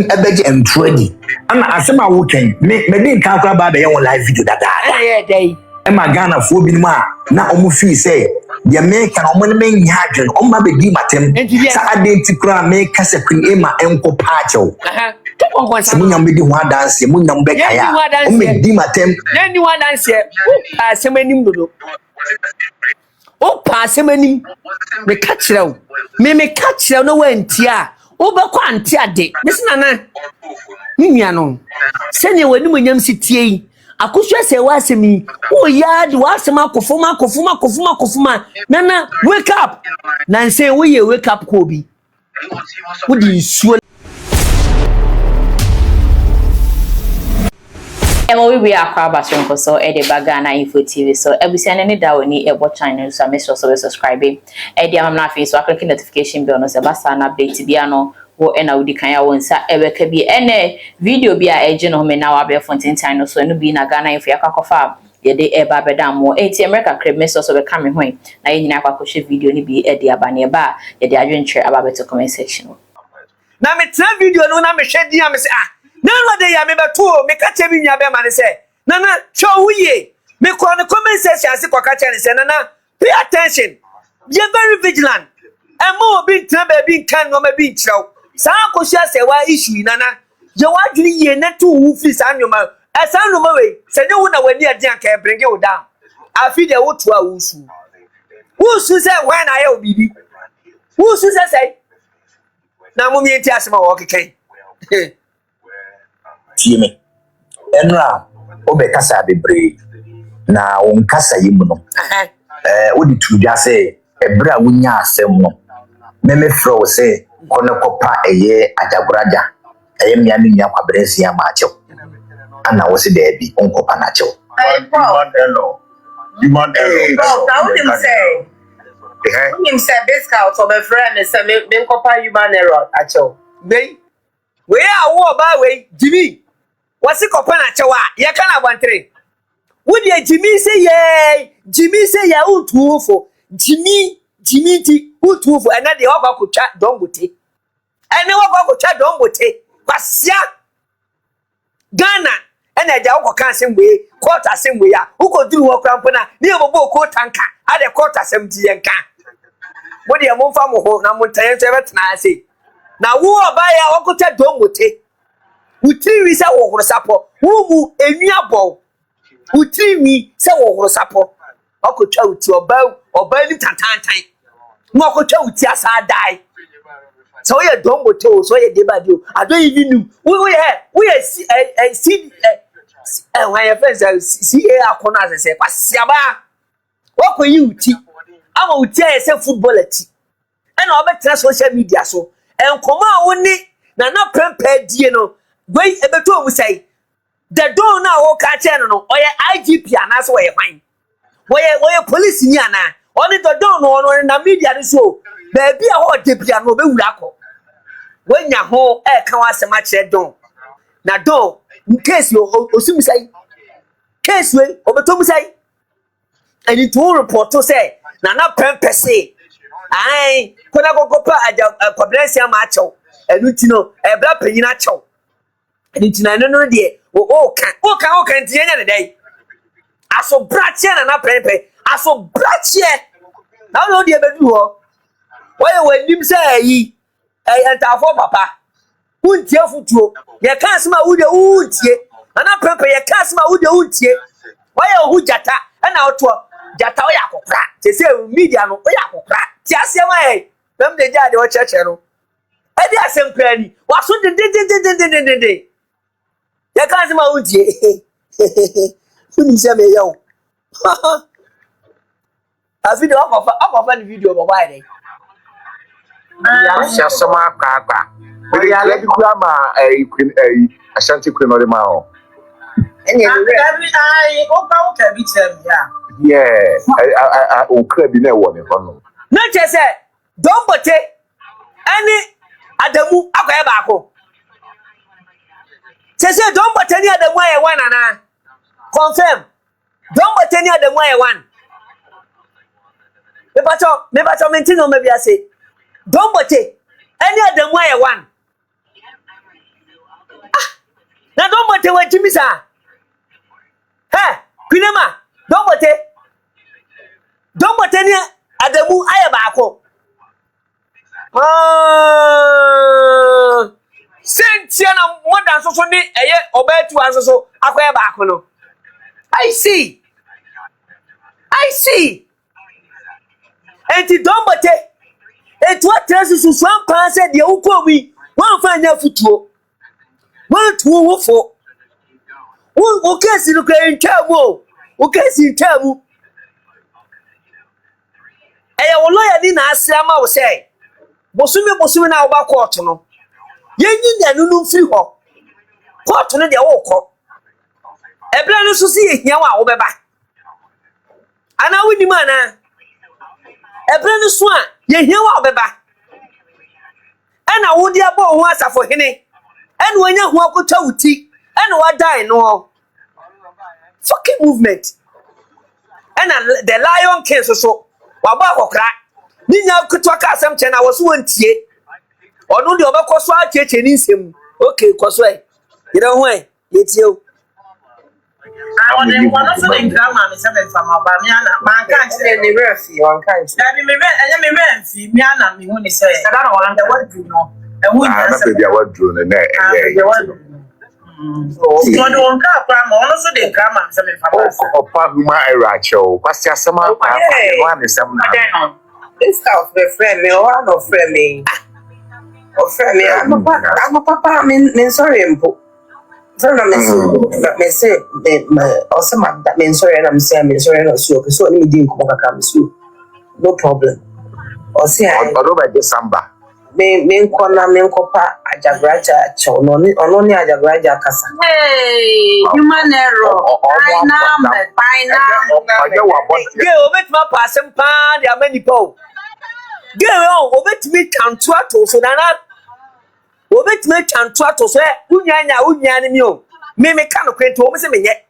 ebeje entradi ana asema wo ken me din kan kwa ba be ye live video dada Yeah, day. e ma Ghana fo bi ma na omo fi say de me kan omo ne me nya adwen omo be di matem sa adenti kra me kasa kun e ma enko paachew Konkonsa munyam be di ho adanse munyam be kaya omo di matem na ni ho adanse asemanim dodo o pa asemanim me ka kirew me ka kirew no wantia o be kwa anti ade mesi nana ni nua no se ne wani munyam sitie yi akusua se wa asemi o yard wa asema kofuma nana wake up na say we ye wake up ko bi wo di suo we are Ghpagetv so Ede Bagana Info TV so ebusia ne da woni ebo channel so make sure so subscribe Ede am na fe so click notification bell no se basa na update bia no wo ena wudi kan ya wonsa eweka bi ene video bia eje no me na wa be fontin time no so no bi na Ghana Info yakakọfa ye de eba beda mo eti America crib me so be come ho na ye nyina akwakohwe video ni bi Ede abane ba ye de adwentre aba beto comment section na me tra video no na me hwe dia me se na de ya me beto me ka che bi nya be ma ne se nana show ye me ko no comment section ase kwa ka che ne se nana pay attention be very vigilant and more be tra ba bi kan no ma bi nchiraw sa ko sia se wa issue nana je wa dwiri ye na to wu fi sa nyoma asa nyoma we se ne wo na wani ade anka bring you down afi de wo to a wusu se when na ye obibi wusu se na mo mi enti asema wo keken tieme enra obe kasa bebre na won kasa yimu no odi tudwa se ebra wonya asem no me fro se kono kopa eye ajagoraja eye mia ni nya kwabrensi ya ma achew ana wo se de bi onkopa na achew demand how him say Bigscout or my friend say me kopa human error achew we awo ba we Jimmy wasi kopa na achew a ye kana bantre wodi Jimmy say ya utuofo Jimmy ti utuofo ena de ogba kotwa dongote ene ogba kotwa dongote kwasia Ghana ena ja ukoka asemwe court asemwe ya ukoduru wo krampo na ne obobo ko tanka ade court asemti yenka wodi e momfa mo ho na montaye so ebetena ase na wo oba ya okotwa dongote utiri se wo horo sapo wo mu enua utimi se wo horo sapo okotwa uti oba ni tantantan mo okotwa uti asa dai so ye domboto so ye debadio I don't even know we see when your friends see akona as say kwasiaba wokoyi uti ama uti say footballer ti e na obetra social media so enkoma woni na prempa die no we ebeto mu say the don na wo ka che no oye IGP ana so oye hwan oye police ni ana oni the don no na media ni so baby a ho de bia no be wura ko wanya ho e kan wasema che don na don in case you osum say case we obeto mu say and it will report to say na prempa say ai kona gogopa kwabrensia ma achew enuti no e bra panyina achew enuti na no de o kan tie nya ne dai aso brache na prempa aso brache na no de bedu ho woye wanim say yi entafo papa untie futuo ye kan sema wude untie na prempa ye kan sema wude untie woye ohu jata na oto jata o yakokra te say media no o yakokra ti asema dem de jade o cheche no e di asempra ni waso de ye kan sema untie uni se me yo a video okofa ni video bo why dey ya soma akwa ya le bi ma Ashanti Queen ode ma o enye I o ka bi tell ya o kra bi na e wo ne hono na che se dombote ani Adamu akoye baako che se dombote ni Adamu aye one ana confirm dombote ni Adamu aye one me bacho mentino me bia say dombote ani Adamu aye one bote wa Jimmy sa. Kwinema, don bote ni Adamu aya baako. Sentia na moda so ni eye obetu anso so akoye baako no. I see. Enti don bote etu atresi susu ampa se de ukọ mi wan fa nya futuo. Wan tuo wofo. O kesi no kwen ntamu o kesi ntamu wo lawyer ni na ase ama wo say bosumi na wo ba court no yenyi nya nunu mfiri ho court no de wo kọ ebra no so si ehia wa wo beba ana wuni ma na ebra no so a yehia wa wo beba ana wo de abo ho asafo hene ana wonya ho akota wuti ana wa die no fucking movement. And the Lion King so waba kokra ni nya kutwa ka asem che na wo so wantie onu de obekoso acheche ni nsem okay koso e yire ho e yetie o awon dem wana so dey grandma me say me fama ba me ana man kan say ni refi wan kan say me refi me ana me hu ni say sada na wan the what do no e hu ni say na what do no na so don't come from also the grammar some information. Opa huma eracho. Kwasi asema pa no some na. Bigscout be friend me or no friend me. O friend me I'm a papa me sorry mpo. So na me say also that me sorry and I'm saying me sorry no so me din ko kaka so no problem. O say I do by December. Me nkopa ajagraja cho no ni ajagraja kasa human error ge obet ma pasem pa dia mani po ge obet mi kanto ato so dana obet mi kanto ato so unyanya ni mi o me ka no kwento o me se me ye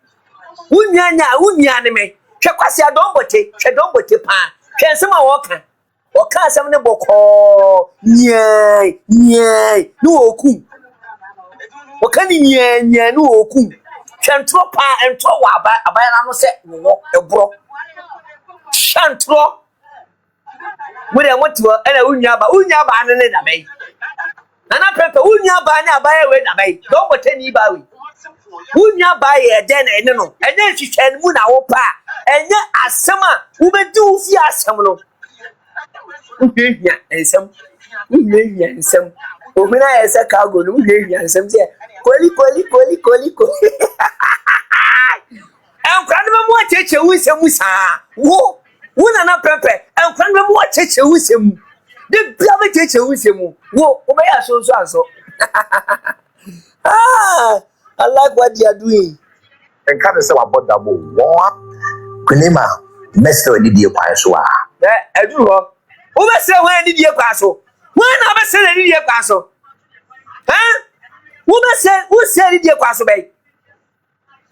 unyanya ni me hwe kwase adonbote pa hwe nsema wo ka oka asem ne boko nye no oku oka ni nye no oku chantro pa ento wa abaya na no se wo ebro chantro mo de motiwo ena unya ba ne da bai nana pepe unya ba ne abaya we da bai don bote ni ba we unya ba ye de na ene no ene hwehwe mu na wo pa enye asema wo be du fi asem no nsem obina esa cargo no nsem se koli enkran me mo cheche wusem sa wo na pepe enkran me mo cheche wusem de bia be cheche wusem wo be ya so anso I like what you are doing And can say about that wo Kunima mesto ni die kwa so a edu ho wo be se hwan ni die kwa so hwan na be se ni die kwa so wo se ni die kwa so be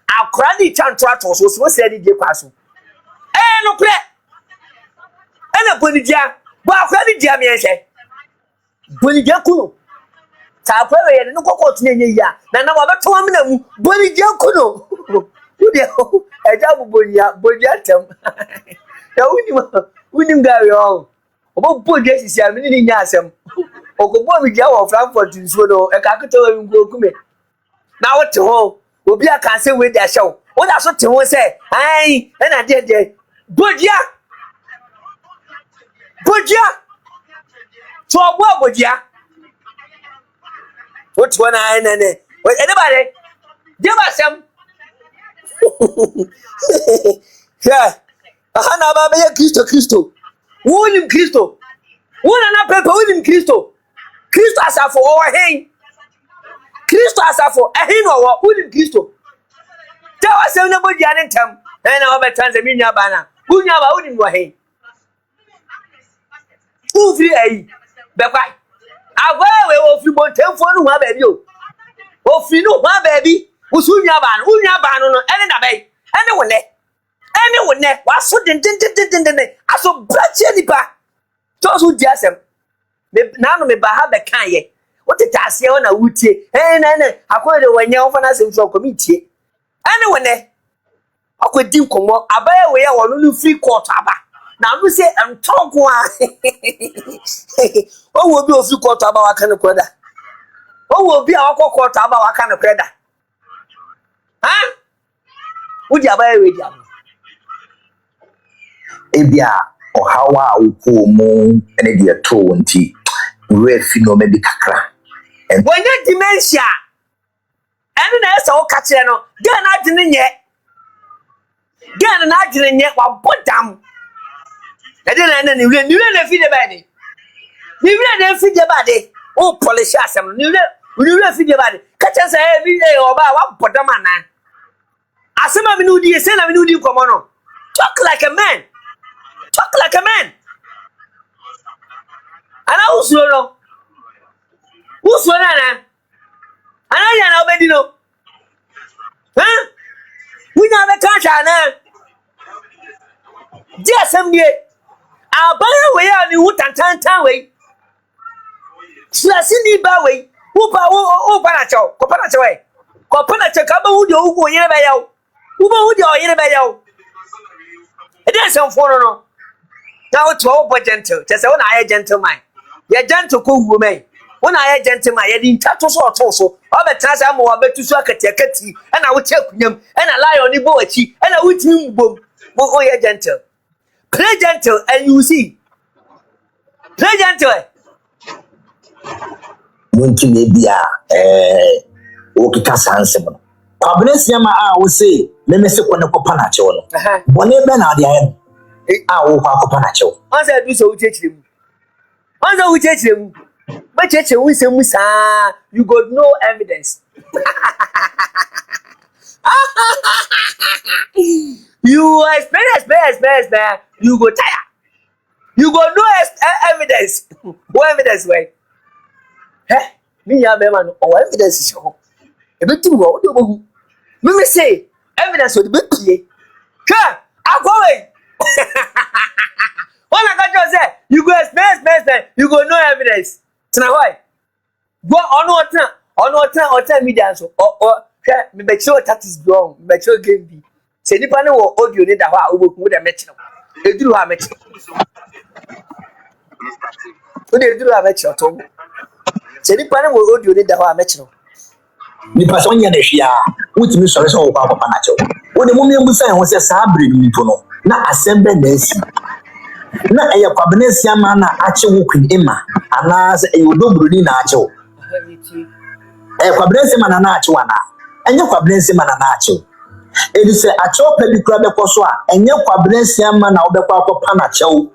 akra ni chanto ato so wo se ni die kwa so no pre ena bonidia ba akra ni dia me ense bonidia kuno ta kwa we no kokot na enye ya na wa beto amna mu bonidia kuno wo de eja bonia tem ya unim gawe o obo bodia sisi am ni nya asem okobo mi dia wo Frankfurt nso no e ka kete wa ngu okume na wo te ho obi aka se we da show wo da so te ho se ai e na de bodia so bodia what one I ne anybody give us some yeah ana baba ya Kristo wonim Kristo wona na pepe wonim Kristo asafo o hen Kristo asafo ehin no wonim Kristo ta wasem na bodia ne ntam na wo betanze minya ba na unya ba wonim wo hen ufri ai be kwai agwawe ofri bontemfo no ha ba bi o ofri no ha ba bi usunya ba no ene da bai ene wone waso den aso brache nipa to so diasem me na no me ba ha be kan ye What it has here on a wooty, and according to when you're from from committee. And when I could do come up, I buy away our free quarter. Now we say I'm talk one. What will be a free quarter about kind of credit? What will be our quarter about kind of credit? Huh? Would you buy with you? Ebia or how are we moon and a dear 20 red fino maybe kakra. And when you dementia, and that's all catchano, then I didn't yet. Then I didn't yet what put down. I didn't you didn't feed the body. You didn't feed the body. Oh, polish some you didn't feed the body. Catch us every day or about what put them on. As some of you say, I knew you come on. Talk like a man. Talk like a man. And I was no. Who's one? And I already know. Huh? We know the country now. Just some day. I'll buy away on the wood and tan way. Slassini Baway. Who Panacho? Copanacho way. Copanacho, Cabo, who are by you. Who are you by you? It is some foreigner. Now it's all but gentle. Just when I a gentleman. You're gentle cool woman. When I a gentleman, you didn't touch us also. All the times I'm more about to suck at your catty, and I would take him, and I lie on the boy, and I would him boom. Oh, you're gentle. Play gentle, and you see. Play gentle. Munti Nebia, Okika handsome. Quabenesiama, I will say, let me say, when a copanacho. Bonnet I will copanacho. Once I do so, we teach him. Once we teach him. But we say, you got no evidence. You experience, you go tired. You got no evidence. What evidence, way? Eh? Me, ya man, or evidence is show. A bit too low. Me say, evidence would be clear. I'm going. When I got you say, you go experience, you got no evidence. Now why? Go on what time media so or me make sure that is wrong. Make sure game be. Say nipa no audio ni da ho a oboku da match no. Eduru ha match. Wo de eduru ha match to. Say nipa no audio ni da ho a match no. Nipa so nya na hwia. Wutimi sore so wo kwa papa na che. Wo de mumie mbu san ho se saa bre ni to no. Na assemble na asi. Na eye kwabenesi ama na ache wo kun ema ana se eye odobroni na ache wo kwabenesi ma na ache wana enye kwabenesi ma na ache edi se ache o pedi kura be koso a enye kwabenesi ama na obekwa akopa na ache wo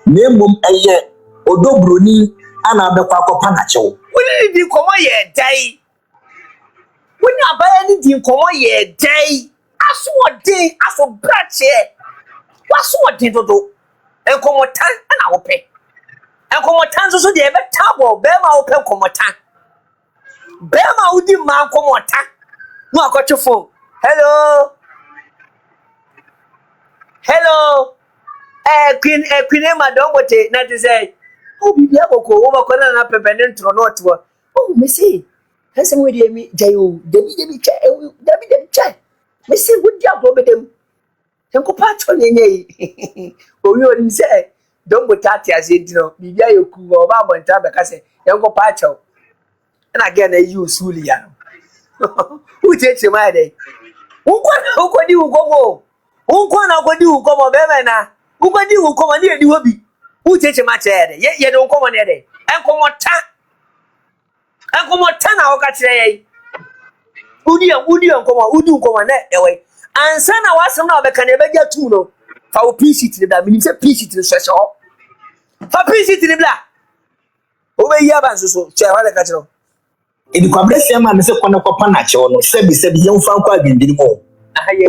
na emom eye odobroni ana obekwa akopa na ache wo woni di komo ye dai woni abaya ni di komo ye dai aso odin aso brache waso odin dodo enkomotan na wope enkomotan so de ebe tabo be ma wope enkomotan be ma wudi ma enkomotan no akoche phone hello queen madam wote na te say obi bia boko wo bako na pepe ne ntro not wo oh me say hese mo de mi jayo debi che me say wudi abo bedem enko patcho nyenye owi oni say don go tati azedino bibia yoku oba abonta be ka say enko patcho na again na you suli ya ucheche mai dey uko di ukomo unko na uko di ukomo be me na uko di ukomo ni edi hobi ucheche ma chere ye don ukomo ne dey enko mota na oka chere ye udi ukomo na ewe ansa na wasem na obeka na ebeja tu no fa o PCT ni bla minim se PCT so so fa PCT ni bla o be ya ban so che wale ka chiro edi kwabresi ama me se kwana kopa na che no sebi yemfa nkwa adwindiri mo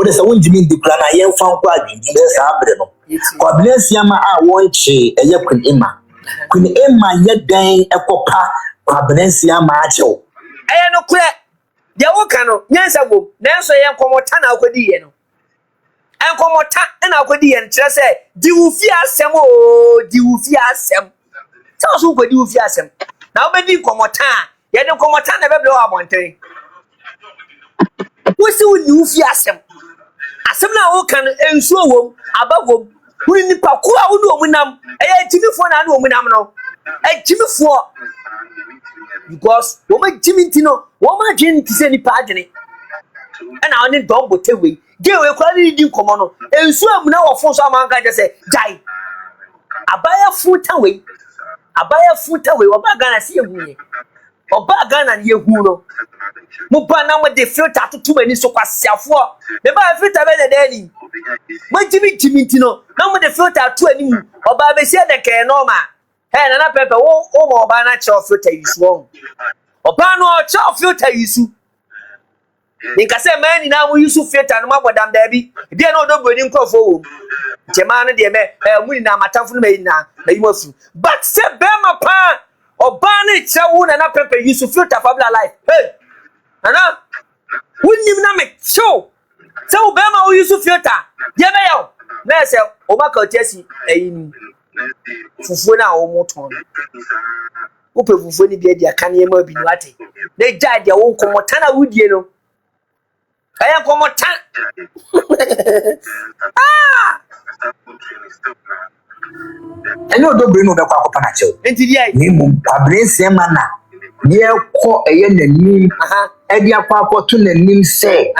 o de se wonjimi ndikura na yemfa nkwa adwindiri be sa abre no kwabresi ama a wonche eye kun ema ye dan ekopa kwabresi ama a che o eye no kure de wo ka no nyansa gbo nanso ye nkomota na akodi ye no enkomota na akodi ye nkyere se di wufi asem o di wufi asem so so kodi wufi asem na obedi nkomota ye de komota na be blow abontere wo si wo ni ufi asem na wo kan ensuo wom abagom huni nipa ko a wo no omunam eye timifo na omunam no timifo because wo ma jiminti no wo ma jinti se nipa adwene na oni don botewe ge we kwa ni di komo no ensuo amuna wo fon so amanka je se jai abaya futa we oba Ghana si ehuye oba Ghana ni ehu no mo ba na mo de filter to mani so kwasiafo me ba filter be de dani mo jimi no na mo de filter to ani mu oba be sie de ke no ma he na pepe wo mo oba na che filter yisu wo oba no che filter yisu ninka se mani na mo yisu filter no mabodam da bi de na odo broni nkofo wo jema no de me muni na matamfo no me na yimafu but se be ma pa oba na che wo na pepe yisu filter fabula life hey ana wunnim na me show se wo be ma wo yisu filter de be yo na se o ma ka tiasi ayin fufuo na wo moton wo pe fufuo ni dia kan ye ma bi ni wate na ja dia wo komota na wudie no aya komota ene odobere no be kwa akọpa na chew enti dia ni mu abrense ma na ye ko eye nanim edi akwa akoto nanim se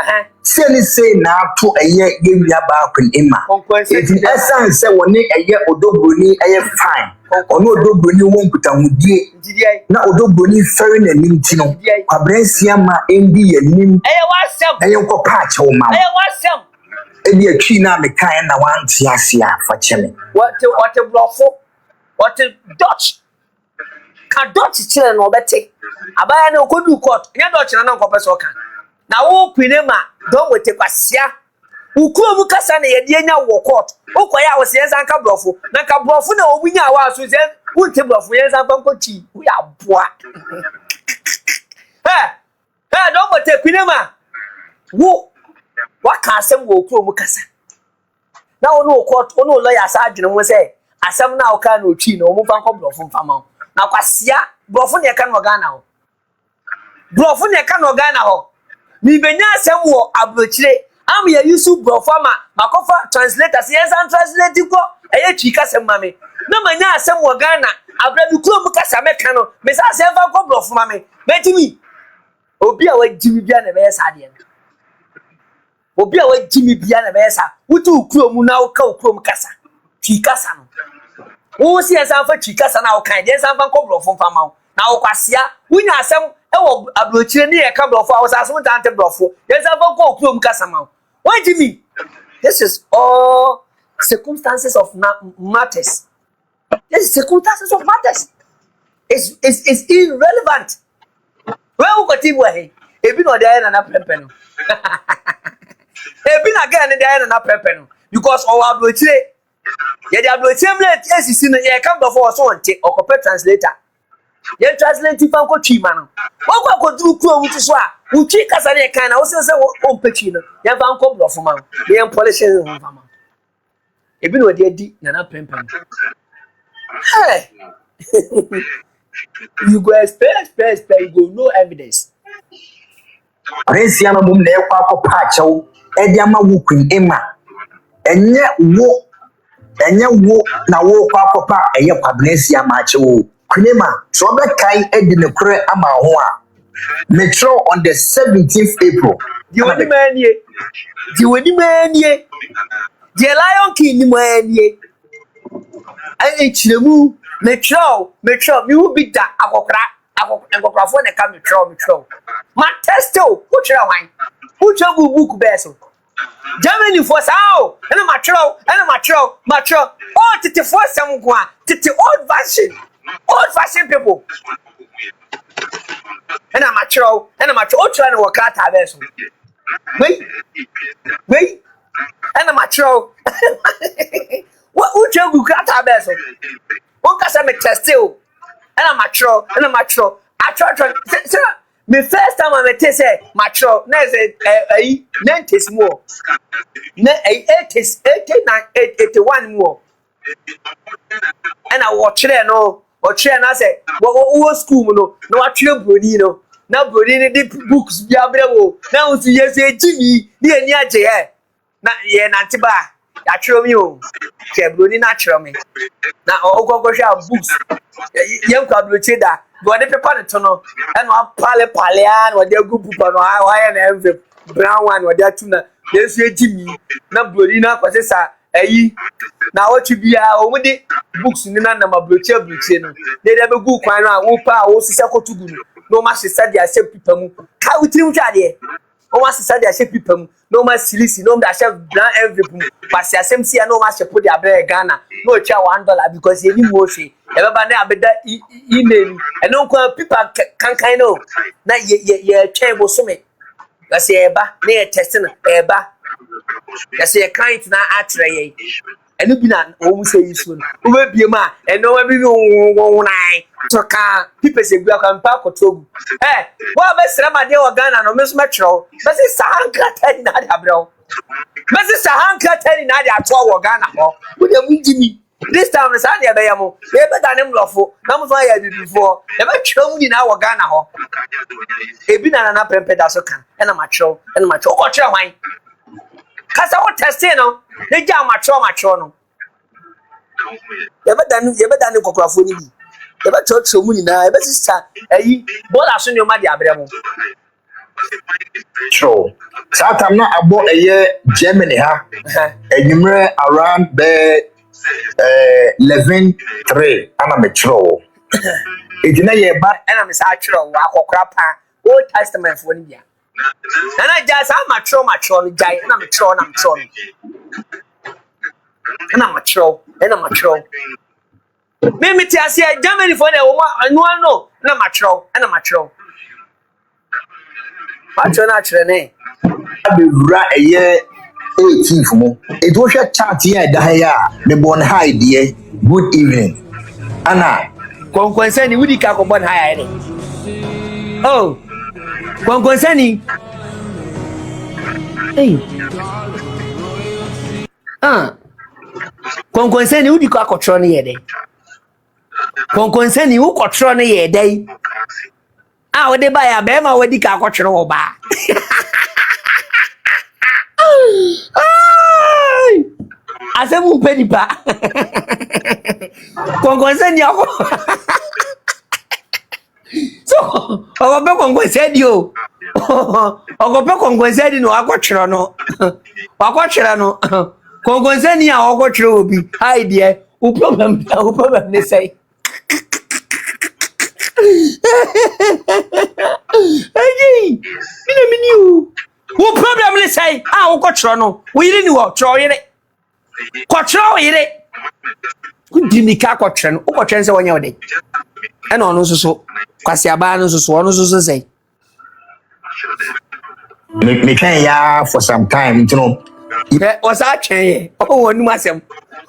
ni se na ato eye ye wia ba kun ima eti esan se woni eye odobroni eye fine ono odobroni won kuta hudie na odobroni fere nanim ti no abrense ma endi yanim eye ko pa chew ma ebi atwi na me kan na wan ti asia fa cheme what blofo what dutch ka dutch chile no bete abaya na okodu court nya dutch na nkopɛ so ka na wo kwine ma don wete kwasia ukuro mu kasa na yede nya wo court ukoya wo se yensa nka blofo na ka blofo na omunya wa so se unte blofo yensa fa nkochi wo ya boa don wete kwine ma wo waka asem wo ukuro mu kasa na ono court ono lawyer sa adwene mo se asem na wo ka na otwi na wo fa nko blofo mfama na kwasia blofo ne ka no Ghana ho blofo ne ka no Ghana ho mi benya asem wo abrochire am ya yusu blofo makofa translator se yensa translate ko eye twi kasem mame na manya asem wo Ghana abra bi kuro mu kasa meka no me sa asem fa ko blofo mame betimi obi a wajimi bia na be yesa de obi a wajimi bia na be yesa wutu kuro mu na wo ka kuro mu kasa twi kasa no wo si yensa fa twi kasa na wo kan de yensa fa ko blofo mfama na wo kwasia wunya asem ewo abrochire ne ye ka blofo a wo sa asem tante blofo yensa fa ko kuro mu kasa ma wajimi this is all circumstances of matters. This is circumstances of matters. It's irrelevant. Where we got it way? Ebi no dey na pempeno. Ebi na get na pempeno because our abrochire ye dey abrochire mlet esisi no ye come before so onte okope translator. Ye translate fan ko twi ma no. Wo kwa du kuro mu so a utwi kasa na ye kan na wo se o mpetwi no. Ye fan ko blofo ma. Ye polish ho fama. Ebi no dey di na pempeno. Hey. You go expect, you go no evidence. Prince ama mum na ekwa akọpa achew edi ama wo kun ema enye wo na wo kwa akọpa eye Prince ama achew kunema so be kai edi ne kure ama ho a metro on the 17th April di woni manie di Lion King ni manie ai chiremu metro mi will be da akokra for na ka metro ma testo who try wine who try book beso Germany for sao and matro all tete for some go tete old fashion people and a matro all try na work out beso wait and a matro what who try book out beso one kasa me testo and a matro I try me first time I met say matro na say 90s more na 80s 89 81 more and I watch there no o try na say wo school no na wa try Bronii no na Bronii ni di books bi abre wo na unsi yes ejimi ni ani age na ye na ntiba ya try mi o che Bronii na try mi na ogogo hwa books ye nkwadroche da bo de paper ne to no e no pale an wo de gu paper no ha ya na envelope brown one wo de atuna yes ejimi na Bronii na kwase sa ayi na what you be o mu de books ni na na mabroche no de be gu kwan no a wo pa wo sise kotugu no ma sise de ase pipa mu ka utrim twa de o ma sise de ase pipa mu no ma silisi no da ase brown envelope mu pase asem sia no ma shepo de abere Ghana no twa $1 because ye ni mo hwe e be ba na abeda email e no kwa pipa kankan no na ye twen bo so me ya se e ba na ye test na e ba ya se client na atre ye enu bi na o mu say isu no o be biem a eno wa bi wonai to ka people say gua kan pa kotogu wa be sra ma de o Ghana no me so metro be say sahanka tani na de abro be say sahanka tani na de ato o Ghana ho wo de munjimi this time na sa de be yamo be da ne mlofo na mo so ya bibifo e be twa mu ni na o Ghana ho e bi na prempe da so kan e na matro ko twa hwan kasa wo testing no ne ja matro no ye be dan kokrafo ni bi ye be tro mu ni na ye be sister ayi ball aso ni o ma di abremo True. Satam na abo eye Germany ha. Enyumre around the 11:03 ana metro. Ejina ye ba ana me sa atro wa akokra pa Old Testament fo ni bia na ja sa matro no jai na metro no na matro me ti ase Germany fo na wo ma no na matro na atre ne abewura eye 18th mo. It was a chat here da ya me bon high dear. Good evening. Ana Konkonsa ni wudi ka ko bon high ne. Oh. Konkonsa ni. Hey. Konkonsa ni wudi ka akotro ne ye dey. Konkonsa ni wo kotro ne ye dey. Wo de ba ya be ma wadi ka akotro wo ba. Asemu pedipa. Konkonsa ni ako. So, ogope konkonsa di o. Ogope konkonsa di no akotro no. Akotro no. Konkonsa ni a akotro obi. Hi there. O problem ne say. Hey, mini o. O problem ne say. O akotro no. O yire ni wo tro yire. Kotro yire. Kudimika kotro no. O kotro se wonya ode. E no no so kwase aba no so ono so say. me try ya for some time, you know. Was that chain? Oh, one myself.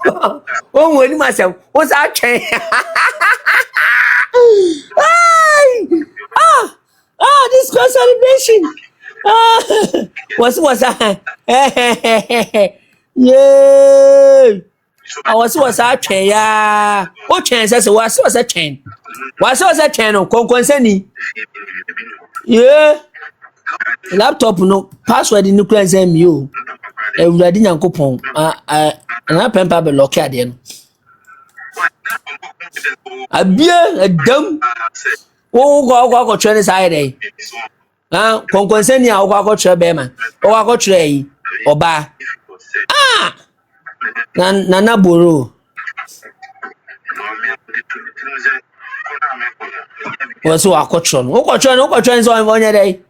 Oh, one myself. Was that chain? This consolidation. Was that? Yeah. I was that chain? Yeah. What chain says was a chain? Was a chain? Konkonsa ni. Yeah. Laptop no password ni kura nsem yo ewurade nyankopon na pempa be lock ade no abia adam wo try ne sai dey Konkonsa ni a wo try be ma wo try yi oba na boro wo so akotro no wo try so onye dey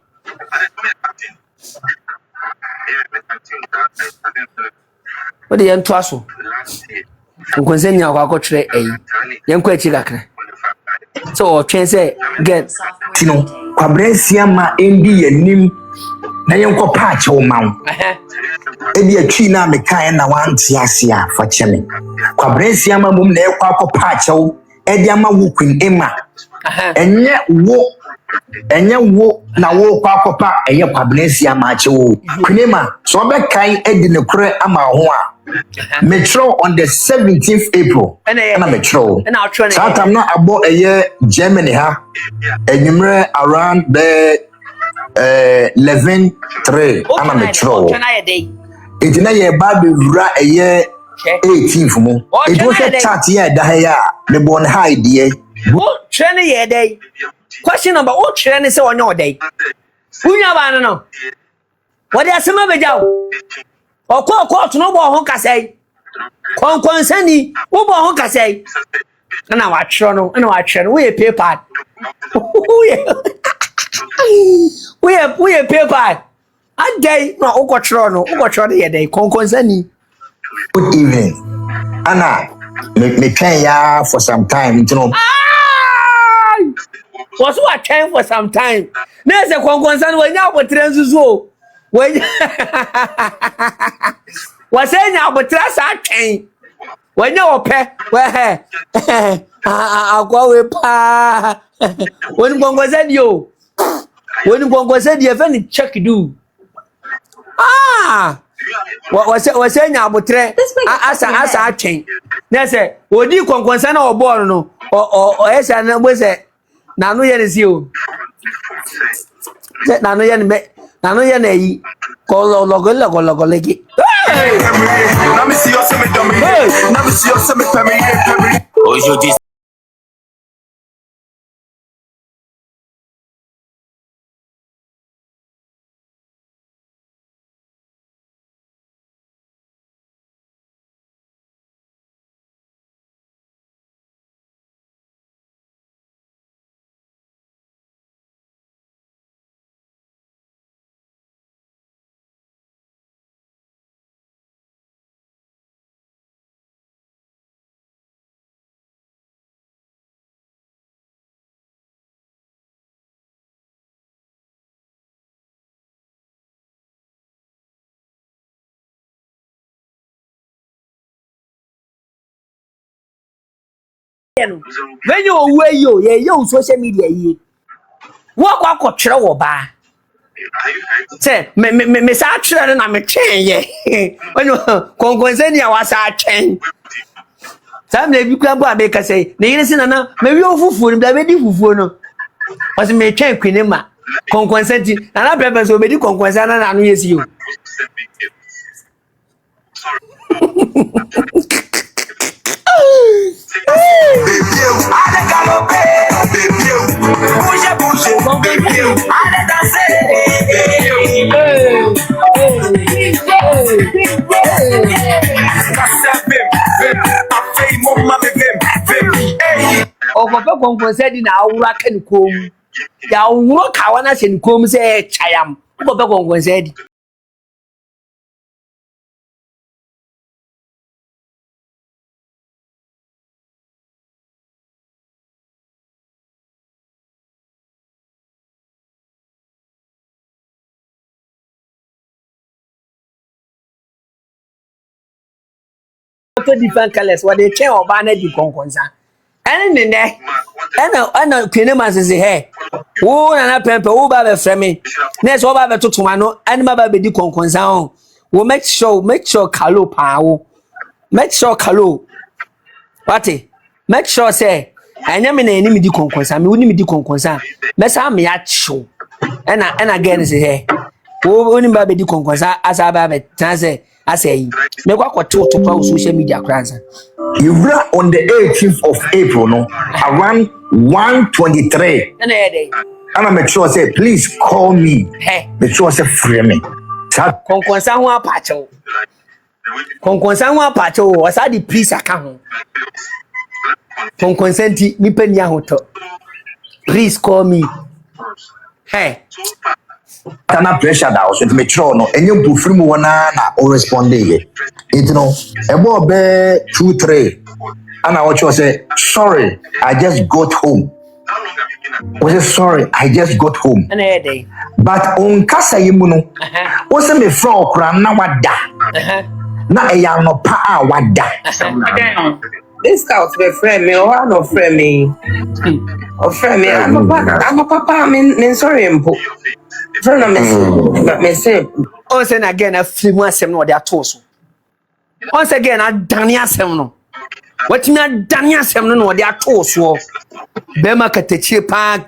what the entwaso Konkonsa ni akwa tire yenkwa echi kakra so twen say get Tino kwabrensia ma endi yanim na yenko paache wo mawo ebi atwi na mekan na wanti ase a fa cheme kwabrensia ma mum na ekwa akọ paache wo edi ama wo kun ema enye wo enye wo na wo kwa akopa eye kwabnesi amache wo kunema so be kai edi ne kure ama ho a metro on the 17th April na metro satam na abo eye Germany ha enyimre around the 11:03 ana metro enti na ye ba be wura eye 18th mu it was a chat here da ya me bon hide ye what train ye day question number what train say on your day unya ba no what dey asema be jaw okọ to no bo ho kasai Konkonsa ni wo bo ho kasai na wa twro no na wa twre no we paper we paper a day no wo twro no ye day Konkonsa ni. Good evening Anna me twen ya for some time you know was what time for some time na se Konkonsa no nya abotre nzuzu we was nya abotre sa twen we nya ope we agwa we pa woni Konkonsa dio woni Konkonsa dio fe ni check do was nya abotre asa twen na se odi Konkonsa na obo no o esa na bo se na no ye ne si o na no ye ne me na no ye na yi ko logo legi na me see you say me dummy na me see you say me pemi aujourd'hui when you way you social media yi wo kwa twere wo ba say me sa twere na me twen ye when Konkonsa ni awasa twen sam na bi kwa bo abeka say na yire sina na me wi ofufuo ni da be di fufuo no was me twen kwinema Konkonsa ti na pepe so be di Konkonsa na no yesi yo Papa Konkonsa di na awura kan kom ya awuro kawa na sen kom se chayam Papa Konkonsa di different colors what they change oba na di Konkonsa ene ne ena kwinema sese he wo na pempe wo ba be frame na so ba be totoma no ene ba be di Konkonsa on wo make sure kalo pa wo make sure kalo what make sure say anya me na eni me di Konkonsa me woni me di Konkonsa me sa me ya chiw ena again say he wo woni ba be di Konkonsa asa ba be tanse asa yi me kwa to pa social media kranza you were on the 18th of April no around 1:23 and make sure say please call me make sure say free me Konkonsa ho apacho wasa di please aka ho Konkonsa nti mi pani ahoto please call me Tana pressure da so make sure no enye bufiri mu wona na o respond ye it no ebo be 2-3 and I watch you say sorry I just got home was say sorry I just got home but on kasa yimu no o say me from okra na wada na eya no pa a wada Bigscout be friend me or no friend me. Or friend me. I'm a papa. Me sorry impo. Friend me say. Once and again, a free one sem no they are toast. Once again, a Dania sem no. What me a Dania sem no they are toast. Bema katechi pa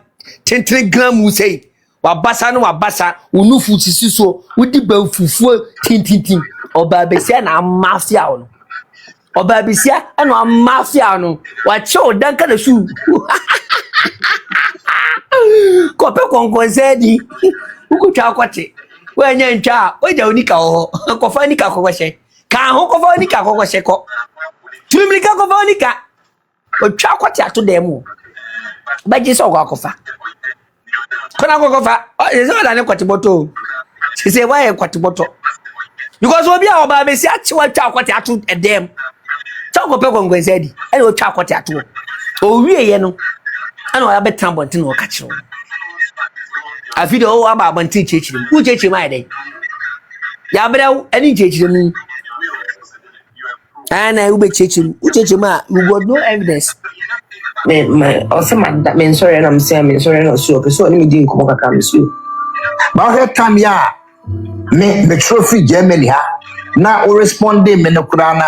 10 gram we say. Wabasa no wabasa unufu sisiso udi ba fufuo tintintin oba besia na mafia no oba besia na mafia no wa che odanka na su kope konkonsa di ukutwa akwate wanya ntwa oja unika ho kofa nika kokoshe ka ho kofa unika kokoshe ko tumilika kofa unika otwa akwate ato demo baji so kofa Kona kokofa is all an kwatiboto. She say why kwatiboto? Because obi a oba be si achi wa twa kwati atu edem. Twa kope Konkonsa di. E o twa kwati atu. O wie ye no. Ana o ya betan bontin o ka kire. Afi de o aba bontin chechirim. Ku chechirim ai dai. Ya brew ani chechirim mu. Ana u be chechirim. U chechirim a you got no evidence. Me also me sorry and I'm saying me sorry no so so me din ko kaka me so. Ba he time ya me trophy Germany ha na o responding me no kura na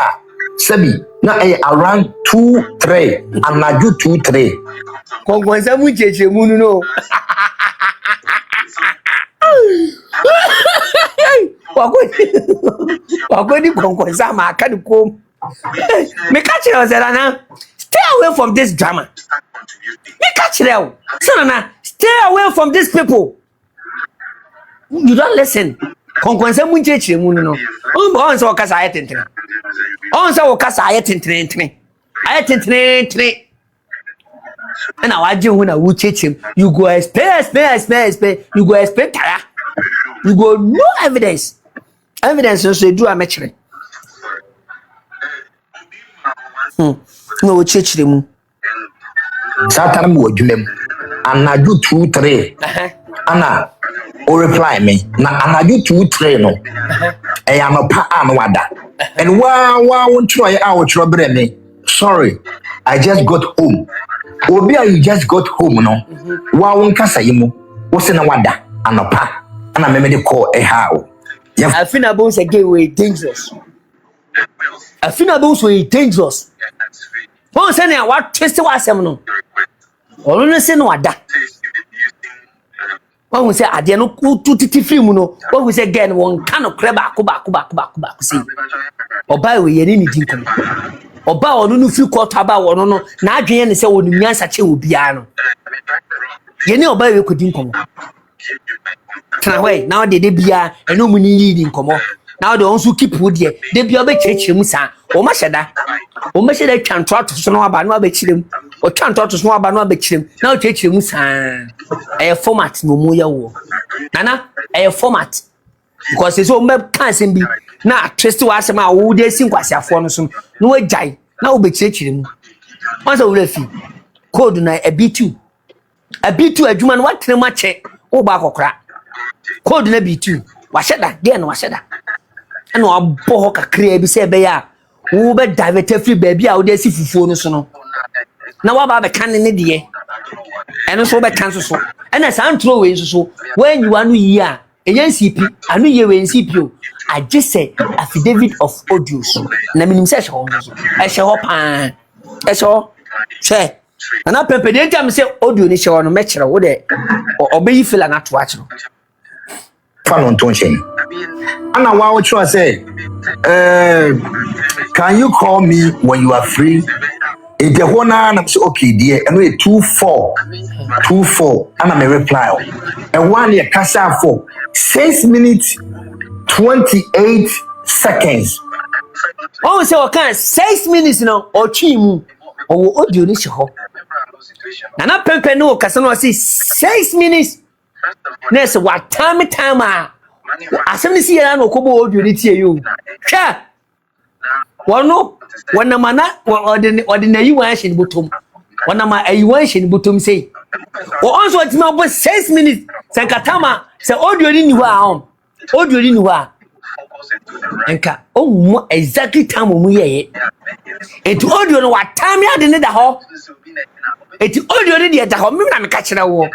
sabi na around 2-3 anaju 2-3 Konkonsa mu chechirim mu no. Wakodi Konkonsa ma aka de kom. Me catch you na. Stay away from this drama. Me catch you. Sana stay away from these people. You don't listen. Konkonsa mu chechirim mu no. On so kasa ayetentene. On so kasa ayetentene. Ayetentene. And I do when I will teach him. You go expect. You go expect. You go no evidence. Evidence so you do a match. No church them. Satan wo dwem anaju 2-3 ana o reply me na anaju 2-3 no e ya no pa an wada and wa won try out trouble me sorry I just got home obi you just got home no wa won kasa yimu wo se na wada anopa ana me de call e ha o I feel about say gay way dangerous. I feel about so dangerous. Wọ́n sẹ́ ni àwa twist wá sẹ́mu no ọ̀run ní sẹ́ ni wà dá wọ́n hùn sẹ́ adìẹ no kú títí fíìmù no wọ́n hùn sẹ́ gẹ́ẹ̀ ni wọ́n ká no kúrẹ́ baako sí ọba ìwé yẹn ní nìdí nkọ́mọ ọba ọ̀nù ní fi kọ́ọ̀tù abá wọ̀nù no n'adùn yẹn ni sẹ́ wọ́n ní mìíràn kyẹ́ wò bíyà no yẹn ní ọba ìwé kò di nkọ́mọ tẹ̀nà hwẹ́ náà dèdè bíyà ẹ̀nà ọmọ ní yí di nkọ́mọ náà dè wọ́n nso kíp wò diẹ dèbí ọbẹ̀ kyerẹ́kyerẹ́ mu sáà wọ́n má hyẹ dá. O me se de twanto to so no aba no abekirem o twanto to so no aba no abekirem na o twekirem san format no mu ye wo nana format because so me kan sem bi na twist wa asem a wo de sin kwasiafo no so no wajai na o bekirem once o refi code na a B2 adwuma no watene ma che wo ba kokora code na B2 wa hyeda gen wa hyeda na o bo ho kakra bi se be ya wo be divert free baby a wo dey si fufuo no so no na wa ba be kan ne de eno so be kan so ena san throw we so when you anu yi a eyan CP anu ye we CP o age say affidavit of audios na minim say ho so e she ho pa e so she na pepe de ntam say audio ni she ho no me kire wo de obeyi fila na to a kire fan on ton chen ana wa wo chwa say can you call me when you are free? If the one I'm so okay, dear, and we 24 and I'm a reply. And 1 year cash out for 6 minutes 28 seconds. Oh, so okay, 6 minutes now or chimu or audio ni show. Nana pepe no kasano say 6 minutes. Next what time asem si ya na okobo audio ni tie you. Sha Wano mana ordinary one shin bottom. Wana ma ayi one shin bottom say. O also atima bo 6 minutes. Sankatama say audio ni wa on. Audio ni wa. enka omo exactly time omo ye enti audio no wa time ade ne da ho enti audio ne de da ho me na me ka kire wo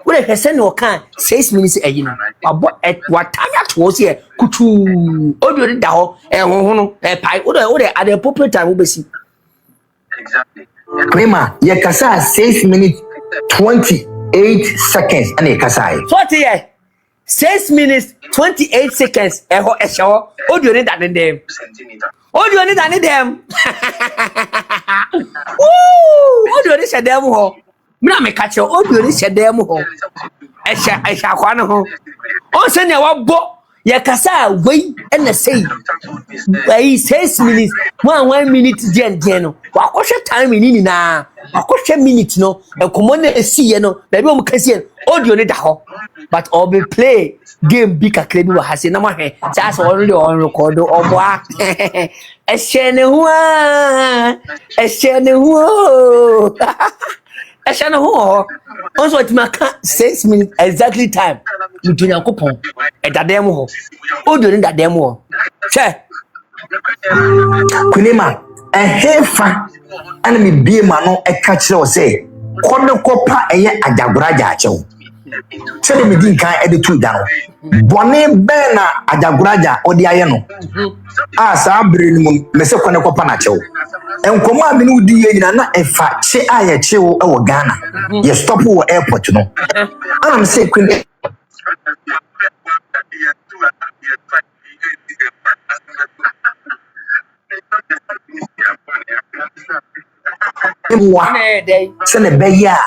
we hwese ne o kan 6 minutes ayi no wa time ato se kutu audio ne da ho ho no pai wo de at the appropriate time wo besi exactly Prima ye kasa 6 minutes 28 seconds and ye kasa so tie 6 minutes 28 seconds eho ehwo audio ni dane dem audio ni dane dem woo audio ni shedem ho mina me ka che audio ni shedem ho ehya kwa ne ho on se ne wa bo ye kasa wei na sei wei 6 minutes 1 minute gen no wa kohwe time ni na wa kohwe minute no enkomo na esiye no na bi o mkase audio ni da ho but or be play game bi kakra bi wa hase na ma hwe cha so already on record oboa ehye ne ho also it maka 6 minutes exactly time with Yakupon at the demo audio in that demo che Kunima hefa and me be mano e catch you say kono kopa eye ajaguraja achew say me din kan e tu down bone be na ajaguraja odi aye no sa bere ni mum me se kono kopa na achew enkomo a me no di ye nyina na efa che aye chew e wo Ghana ye stop wo airport no am say Kunima sene beya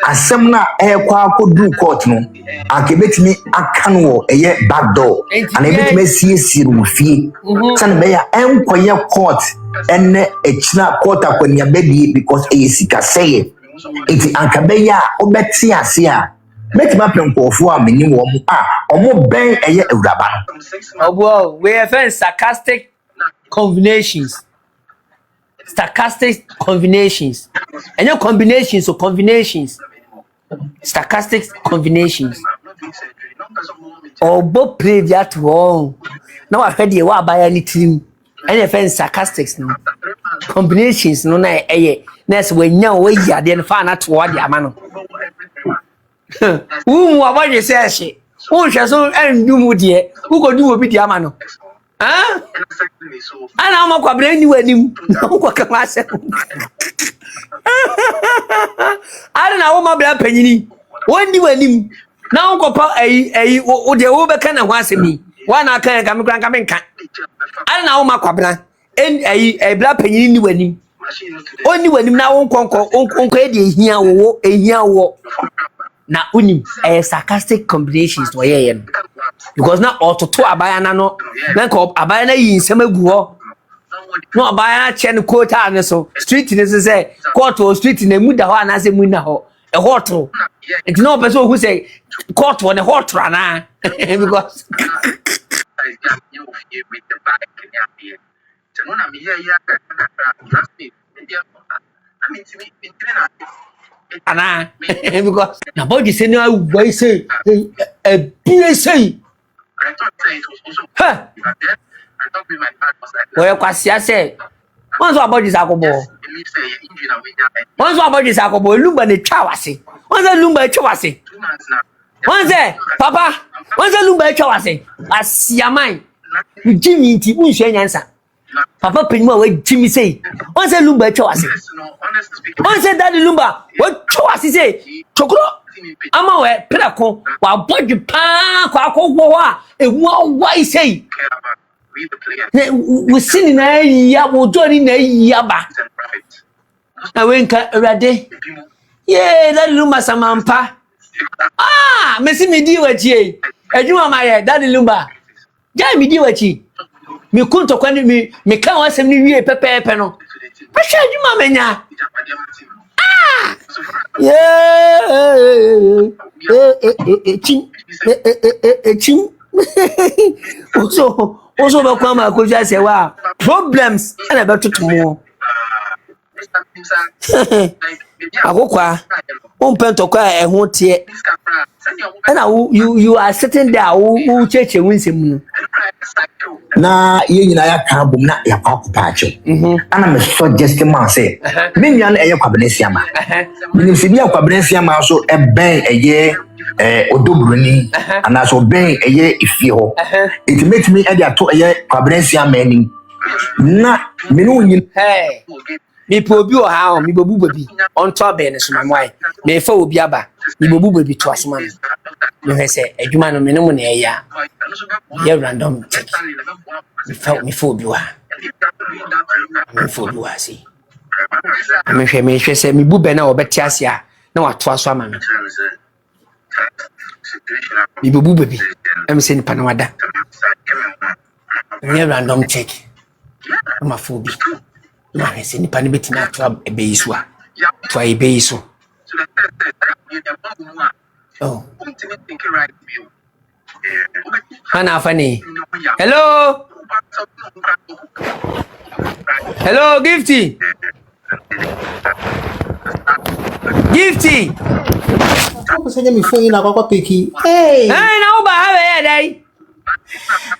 asem na ekwa akodu court no akebetimi aka no eye back door and ebetimi siesi no fie sene beya enkoye court enne echina court akonia bedi because eyesika seye iti ankabeya obeti ase a metima penkofo a meni wo mu omo ben eye ewuraba no obo we have sarcastic combinations and your combinations or combinations sarcastic combinations or both play that wrong now I heard you buy anything and your friends sarcastics no combinations no na next when you we ya then find out what the amano who what you say she who so and do mudie who go do obi the amano ah ana ama kwa brand wanim na kwa kamase ana na wo ma bra panyini woni wanim na wo kopa wo de wo be kana ho asemi wa na kan ka me kran ka menka ana na wo ma kwa bra bra panyini ni wanim oni wanim na wo konko e de ehia wo na unim sarcastic combinations to ye because na ototo abaya na no na ko abaya na yin semagu ho no abaya na che ne quota ne so street ne say court or street na mu da ho na se mu na ho e hoto it no person who say court one hot na because ana because na body say no why say be say ha Woyɛ kwasia sɛ onso abodi sakobo lumba ne twa wase onso lumba twa wase onse papa onso lumba twa wase asiaman Jimmy nti unhwe nyansa papa penima wa Jimmy say onso lumba twa wase onse daddy lumba wa twa wase say chokro ama we pedako wa bodi pa kwa akogwo ho a ewu awai say we sini na ya wo jori na ya ba na wenka rade ye daddy lumba samampa mesi mi di wachi ejuma ma ye daddy lumba ja mi di wachi mi kunto kwani mi kan wasem ni wie pepepe no pa sha ejuma menya chin also ba kwa ma ko ja se wa problems na be tutumo akokwa pento kwa ehun tie na you are sitting there who cheche winsem no na ye nyina ya ka bom na ya kwa kupaacho ana me suggest man say me nua na eye kwabensia ma me se bia kwabensia ma so e ben eye Bronii ana so ben eye ifie ho it make me e dia to eye kwabensia ma ni na me no nyin me po obi o ha o me bobu babi on top ben so mamwai me fa obi aba me bobu babi to asoma me he say adwuma no me no na eya ye random check me fa obi wa me fa obi wa si me hwe say me bu be na obeti ase a na wato aso ama me bobu babi am say ni pa na wada me random check ma fa obi ma he say ni pa ni betina ato ebe yiso a to ebe yiso oh Hana funny. Hello. Hello, Gifty. Gifty. Ako sa mi phone na kwa peki. Hey. Hey, na uba have ya dai.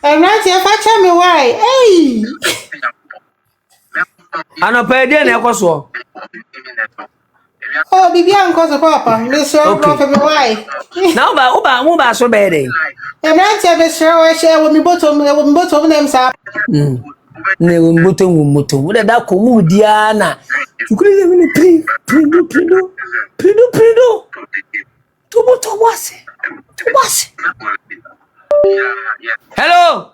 Right here fa cha me why. Hey. Ano pe dia na ekoso. Oh, bibi anko so papa. Me so go for me why. Na uba so be dey. Right here be sure share with me bottom them sa. Ne mboto wo da ko mu dia na. Ukuri me prido. To wase. Hello.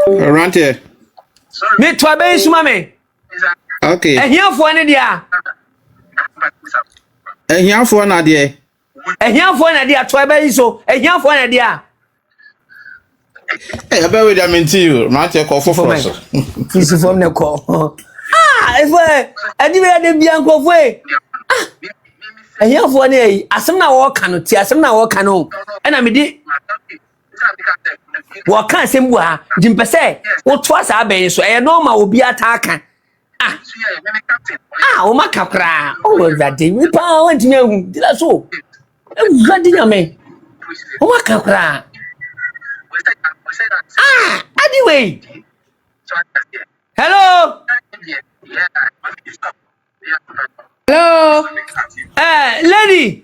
Around here. Me to abe suma me. Okay. Ehiafo ne dia. Ehiafo na de. Ehiafo na dia to abe so. Ehiafo na dia. Hey, I bet we them into you. Not your call for us. This from the call. If I didn't be uncle way. Ehiafo ne asem na wo ka no ti asem na wo ka no. E na me di wo ka asem bu ha. Jimpese wo to asa aben so e normal obi ataka. O makakra. O that day we pa want me hu. Dila so. E gadi nyame. O makakra. Anyway. Hello. Hello. Lady.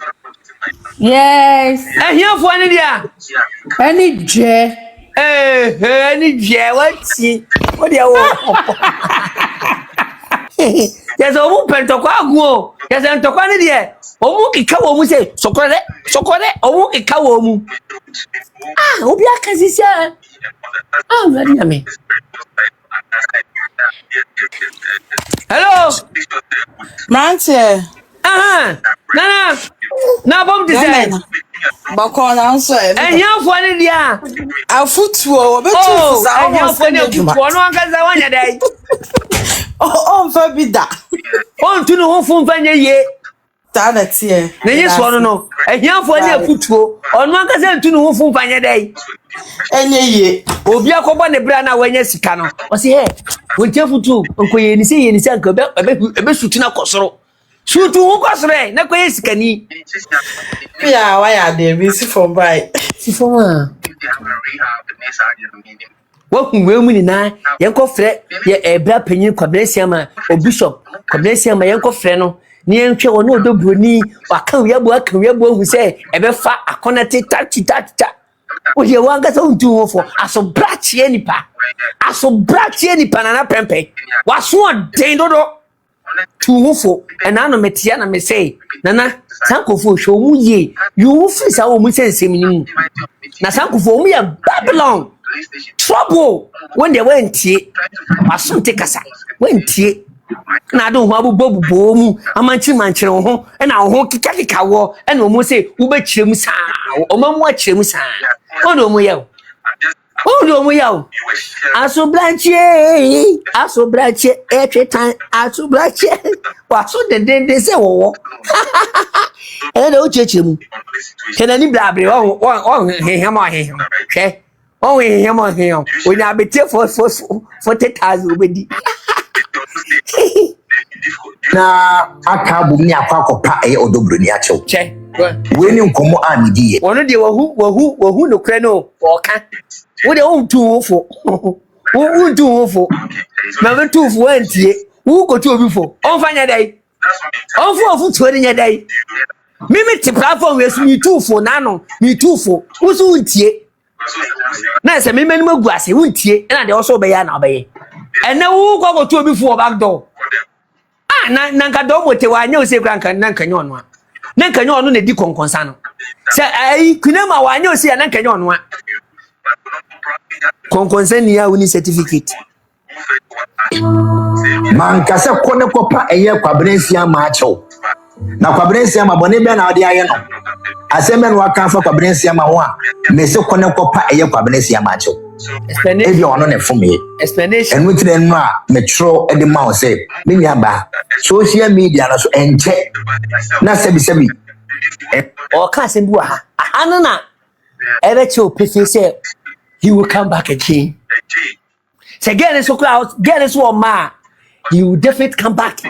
Yes. Here for any dia. Any J. Any J. What do you want? There's a woman to go. There's a tokani there. Omu ikawo mu say sokore omu ikawo mu. Obi akasisia. Ready na me. Hello. Mante. Na bom di say. Bako na nso e. Ehiafo ne dia. Afutuo obetu za o ehiafo ne afutuo no ankaza wanya dai. O mfa bida. O ntunu ho fumfa nye ye. Tana tie. Na yeso no. Ehiafo ne afutuo. Ono ankaza ntunu ho fumfa nye dai. Enye ye. Obi akobo ne bra na wanya sika no. O se he. Wonti afutuo nkoye ni se anka ebe sutu na kosoro. Sutu ho kosoro na koye sika ni. Ya wa ya de bi si from by. Si from a. We mu ni na yenko frɛ ye ebra panyin kwabrɛsia ma o bishop kwabrɛsia ma yenko frɛ no ni enhwe wo no Bronii aka wiabo hu sɛ ɛbɛfa akonate tata o ye wanga sɛ untu ho fo aso brachie nipa na pempe waso den dodo tu ho fo ɛna no metia na me sɛ nana sankofo hwo mu ye you fi sa wo mu sɛ nsɛm ni mu na sankofo mu ya Babylon trouble when they went here asumte kasa went here na do ho abububo mu amanchi manchire ho e na ho kika wo e na omo say wo be kirem saa omamu a kirem saa o do omo yawo asobranche etwetan asobranche waso de se wo e na o chechirem kenani blabre o heham hwe oh him when I be for 40,000 obedi na aka bom ni akwa akopa odo Bronii achew che we ni nkomo a medie wono de wahu no kra no oka wo de wontu wofo wontu wofo na betu fo antie wo kotu obi fo onfanya dai onfo ofu tuori nya dai mimi ti platform we su mi tufo na no mi tufo wo su untie na se mimi ni magu ase untie na de oso be ya na be ene wo kotu obi fo back door na nka do mote wa nya o se kra nka nka nya ono a na nka nya ono na di konkonsa no se ai kunema wa nya o se na nka nya ono a konkonsa ni ya uni certificate manka se kone kopa kwabrensia ma achew na kwabrensia ma bone be na ade aye no aseme no aka fa kwabrensia ma ho a me se kone kopa kwabrensia ma achew ebi ono ne fome explanation enu tire no a metro e de ma o se me nya ba social media na so enche na sebi o ka se bu ha ana na ebe che o pese se he will come back again. Say get this out, get this one ma. He will definitely come back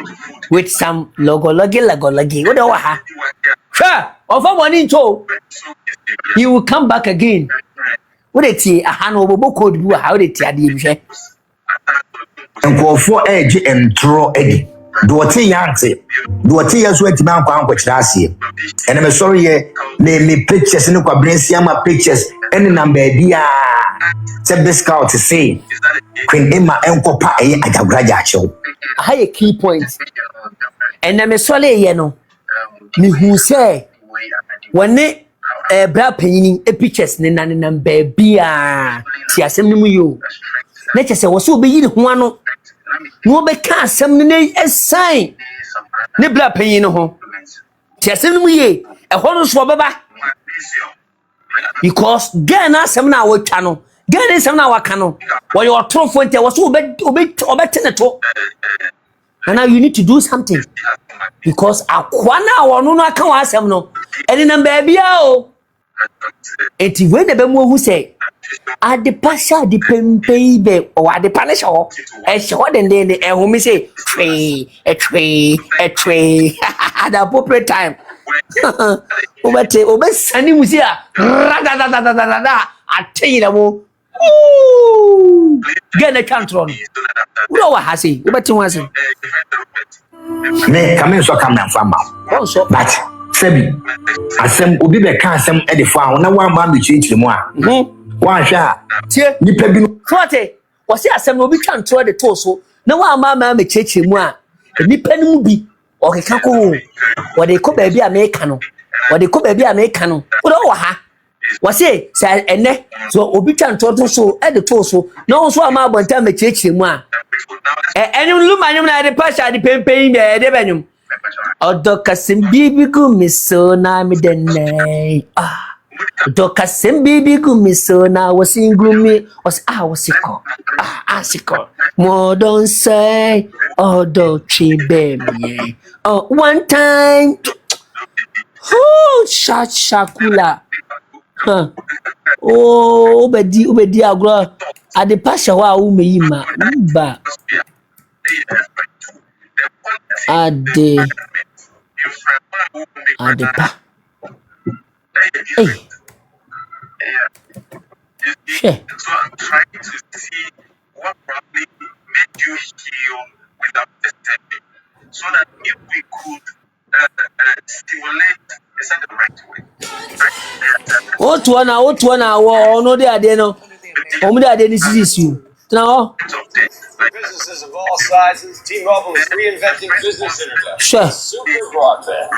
with some logo. What do ha? Sure, of a one into he will come back again. What it a hand over code do how it adi nkofo eje entro edi do oti yante do oti yaso ati man kwa ankwachira ase ene me sorry ye na me pictures ne kwabrensia ma pictures ene number bia se Bigscout say Queen Emma enkopa ajagraja achew I a key point. And na me sorry ye no me hu say wone bra panyin e pictures ne na number bia ti asem ni mu yo na chese wo so be yi ho ano no be ka asem ne assign ne bra panyin no ho ti asem ni mu ye e ho no so beba because girl na asem na wo twa no girl na asem na waka no wo your true fonte wo so obeteneto and now you need to do something because akwana wo no aka wa asem no eni na bia o eti we na be mu hu say ade pasha ade pempei be o ade panisha ho e hwe den e hu mi say tree at the appropriate time obesani musi a radadadadada ateyira mo gene control no wa hasi obeti wansi me kamen so kam na fama so but sebi asem obi be ka asem e de fa na wa ma me chichiri mu a wa hwa tie nipa bi forte wasi asem no obi control the to so na wa ma me chichiri mu a nipa no bi o keka ko wo de ko ba bi a me ka no wo de ko ba bi a me ka no wo do wa ha wasi say ene so obi control to so e de to so na wo so ama abonta me chichiri mu a enyum lumanyum na de pasha de pempei be de benyum odokasim bibi gumiso na mi denne odokasim bibi gumiso na wasingumi wasiko asiko more don't say odo chibe me one time shakula ubedi agro ade pasha wa umeyi ma ba ade pa hey share So I'm trying to see what probably made you heal without testing, so that if we could stimulate, is that the right way? otu na wo no de ade no omu de ade ni sisi tna ho Businesses of all sizes, T-Mobile is reinventing business internet. sure Super broadband.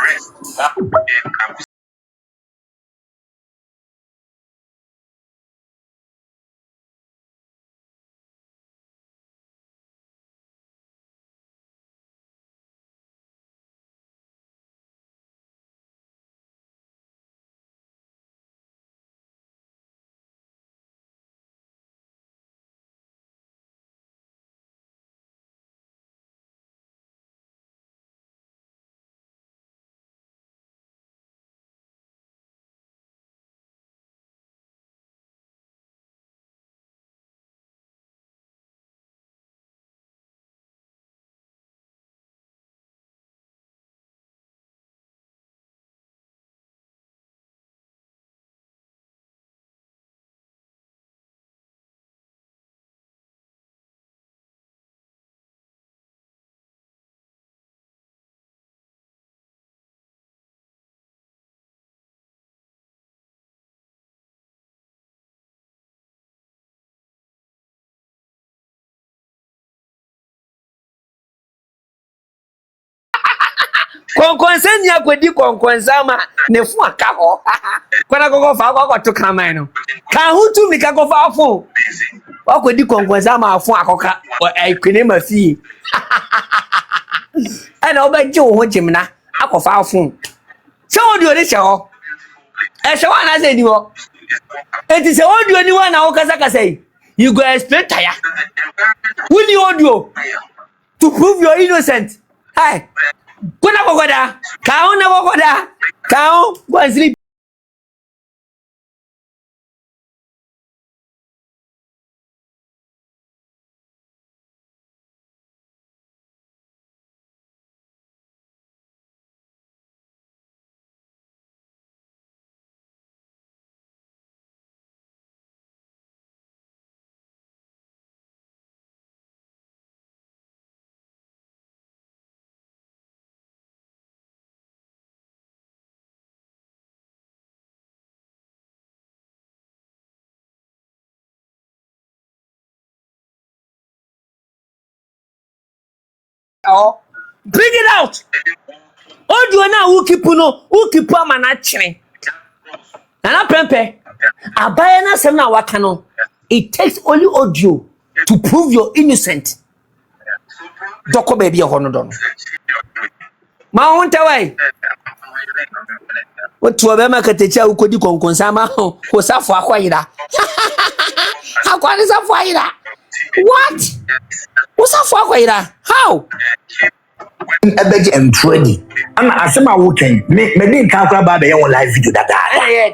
Konkonsa ni akwedi konkonsa ma ne fu aka ho. Kwana koko fa akwa to kaman no. Ka hutu mi ka ko fa afo. Akwedi konkonsa ma afo akoka kwene ma fi. Ana obaje wo ho jimna akofa afo. Se odi odi se ho. E se wa na se ni ho. Enti se odi oni wa na wo kasa kasa yi. You go explain tire. When you audio to prove you're innocent. Hi. Kuna kokoda. Kao na kokoda. Kao go and sleep. Oh, bring it out. Audio na who keep am na chine. Na prempe. Abaya na sem na waka no. It takes only audio to prove you're innocent. Doko baby e hono don. Ma wonte wai. Otu obema katecha ukodi konkonsa ma ho safo akwayira. Akwani safo ayira. What? Usafo akwayira? How? Ebeji entredi. Ana asema woken. Me din ka akra ba be yon live video dada.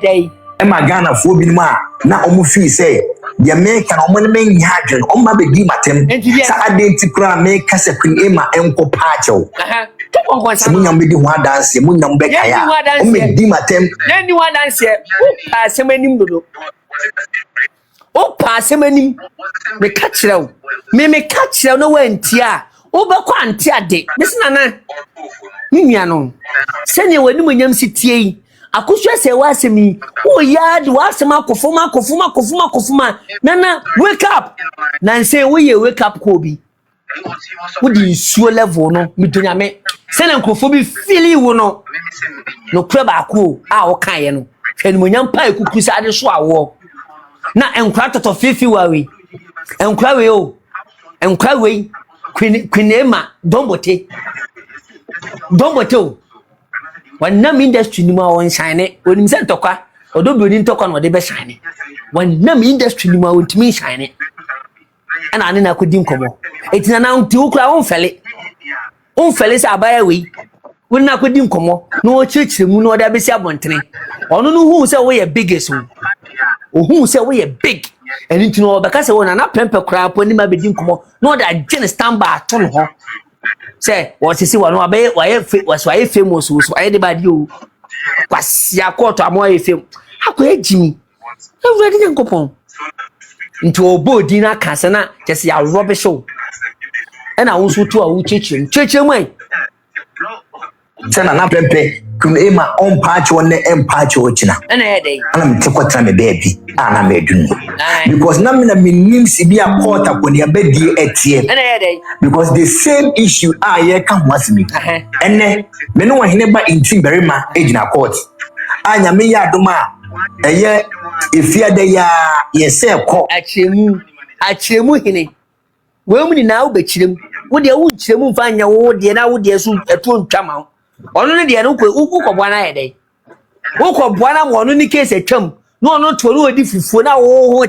Dey. E ma Ghana fo bi ma na omo fi say ye me kan omo ne me nya adwen omo ba be di matem. Sa identikra me kase kun e ma enko paachew. Munyam be di ho dance, munyam be kaya. O me di matem. Nani wa dance e. O asemanim dodo. O pa asemanim. Me ka kirew. Me ka kirew no wantia. O be kwa antia de. Mesi nana. Minya no. Sene wani munyam sitie yi. Akuswa se wa asemi. O yard wa asema kofuma. Nana wake up. Nanse wo ye wake up ko bi. Wo di suo level no mitonya me. Sene nkofo bi fili wo no. No kreba ako a wo kan ye no. Hwani munyam pa ekukusa ade so awo. Na enkra toto fifi wawe. Enkra we o. Enkra we kwinema dombote o. Wanam industry ni ma won shine. Onim se ntokwa. Odo bi oni ntokwa no de be shine. Wanam industry ni ma won timi shine. Ana ane na kodi nkomo. Etina na nti ukura won fele se abaya we. Won na kodi nkomo. No o chirechire mu no da be si abontene. Ono no hu se wo ye biggest o. Who say we big and into no because I want na pempe crap when ma be di nkomo no da gene stand by ton ho say what you see one why famous so why the bad you kwasia court amoy fam akwa ejimi every day nkopon into obodi na kase na just ya rubbish show and I want to a chechire mai Sana na pempe kun e ma on patch one patch ochina. Na dey. Ana mtekwatra me baby. Ana me dunu. Because na me nim si bia court akoni abedi etie. Na dey. Because the same issue ye kan ho asemi. Enne me no wahene ba intim berima ejina court. Anya me ya adoma eye efia de ya ye se ko achiremu hine. We mu ni na wo bechirem. Wo de wo chiremu fa anya wo de na wo de so eto ntwama. Ono ne de no ukobwa na ye dey. Ukobwa na mo no ni case atwam. No ono to ro odi fufuo na wo ho